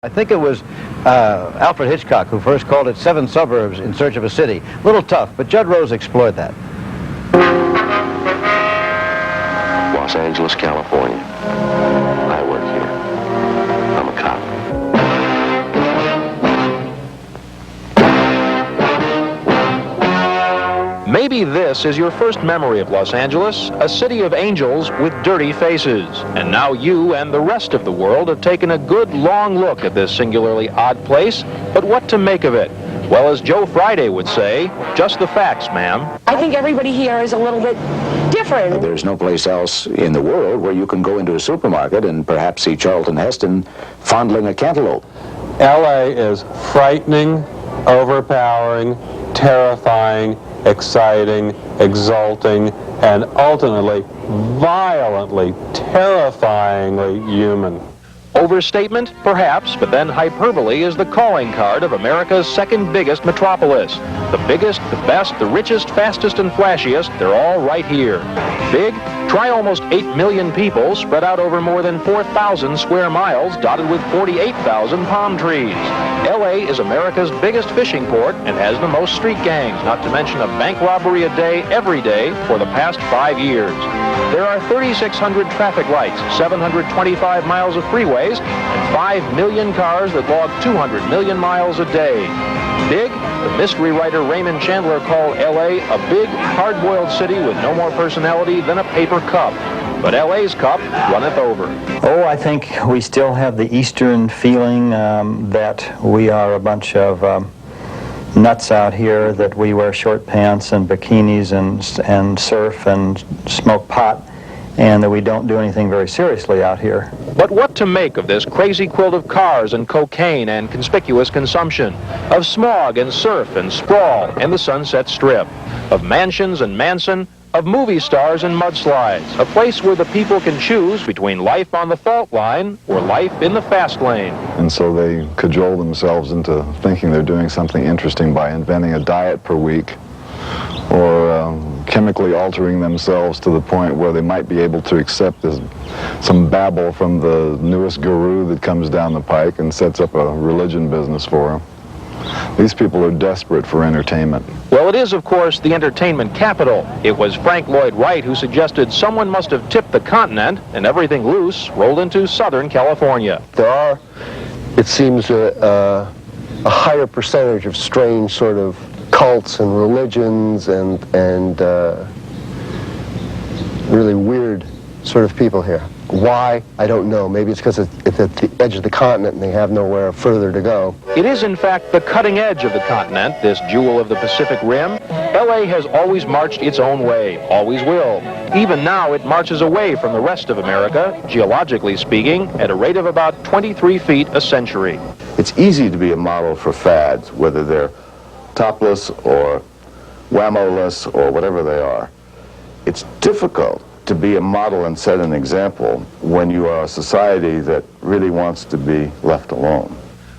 I think it was Alfred Hitchcock who first called it 7 suburbs in search of a city. A little tough, but Judd Rose explored that. Los Angeles, California. I work here. I'm a cop. Maybe this is your first memory of Los Angeles, a city of angels with dirty faces. And now you and the rest of the world have taken a good long look at this singularly odd place. But what to make of it? Well, as Joe Friday would say, just the facts, ma'am. I think everybody here is a little bit different. There's no place else in the world where you can go into a supermarket and perhaps see Charlton Heston fondling a cantaloupe. L.A. is frightening, overpowering, terrifying, exciting, exulting, and ultimately, violently, terrifyingly human. Overstatement? Perhaps, but then hyperbole is the calling card of America's second biggest metropolis. The biggest, the best, the richest, fastest, and flashiest, they're all right here. Big? Try almost 8 million people spread out over more than 4,000 square miles dotted with 48,000 palm trees. L.A. is America's biggest fishing port and has the most street gangs, not to mention a bank robbery a day every day for the past 5 years. There are 3,600 traffic lights, 725 miles of freeways, and 5 million cars that log 200 million miles a day. Big? The mystery writer Raymond Chandler called L.A. a big, hard-boiled city with no more personality than a paper cup. But L.A.'s cup runneth over. Oh, I think we still have the Eastern feeling that we are a bunch of nuts out here, that we wear short pants and bikinis and surf and smoke pot, and that we don't do anything very seriously out here. But what to make of this crazy quilt of cars and cocaine and conspicuous consumption, of smog and surf and sprawl and the Sunset Strip, of mansions and Manson, of movie stars and mudslides, a place where the people can choose between life on the fault line or life in the fast lane. And so they cajole themselves into thinking they're doing something interesting by inventing a diet per week, or chemically altering themselves to the point where they might be able to accept some babble from the newest guru that comes down the pike and sets up a religion business for them. These people are desperate for entertainment. Well, it is, of course, the entertainment capital. It was Frank Lloyd Wright who suggested someone must have tipped the continent and everything loose rolled into Southern California. There are, it seems, a higher percentage of strange sort of cults and religions and really weird sort of people here. Why? I don't know. Maybe it's because it's at the edge of the continent and they have nowhere further to go. It is, in fact, the cutting edge of the continent, this jewel of the Pacific Rim. L.A. has always marched its own way, always will. Even now, it marches away from the rest of America, geologically speaking, at a rate of about 23 feet a century. It's easy to be a model for fads, whether they're topless or whammo-less or whatever they are. It's difficult to be a model and set an example when you are a society that really wants to be left alone.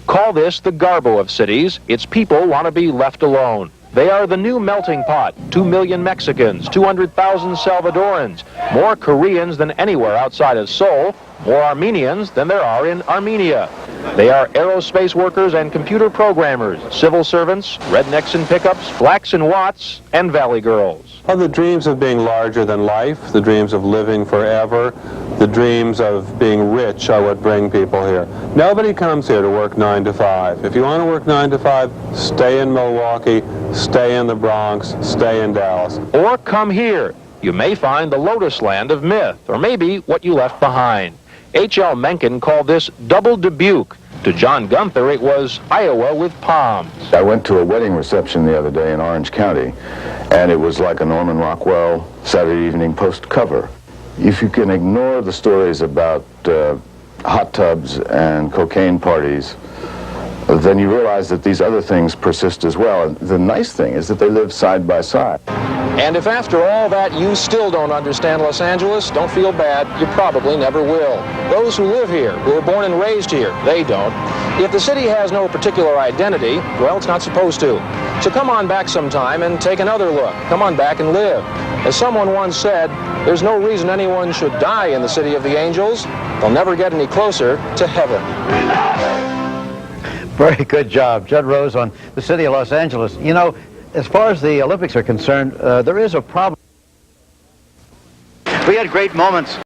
Call this the Garbo of cities. Its people want to be left alone. They are the new melting pot. 2 million Mexicans, 200,000 Salvadorans, more Koreans than anywhere outside of Seoul, more Armenians than there are in Armenia. They are aerospace workers and computer programmers, civil servants, rednecks in pickups, blacks in Watts, and valley girls. Oh, the dreams of being larger than life, the dreams of living forever, the dreams of being rich are what bring people here. Nobody comes here to work 9 to 5. If you want to work 9 to 5, stay in Milwaukee, stay in the Bronx, stay in Dallas. Or come here. You may find the lotus land of myth, or maybe what you left behind. H.L. Mencken called this double Dubuque. To John Gunther, it was Iowa with palms. I went to a wedding reception the other day in Orange County, and it was like a Norman Rockwell Saturday Evening Post cover. If you can ignore the stories about hot tubs and cocaine parties, then you realize that these other things persist as well. And the nice thing is that they live side by side. And if after all that you still don't understand Los Angeles, don't feel bad. You probably never will. Those who live here, who were born and raised here, they don't. If the city has no particular identity, well, it's not supposed to. So come on back sometime and take another look. Come on back and live. As someone once said, there's no reason anyone should die in the city of the angels. They'll never get any closer to heaven. Very good job. Judd Rose on the city of Los Angeles. You know, as far as the Olympics are concerned, there is a problem. We had great moments.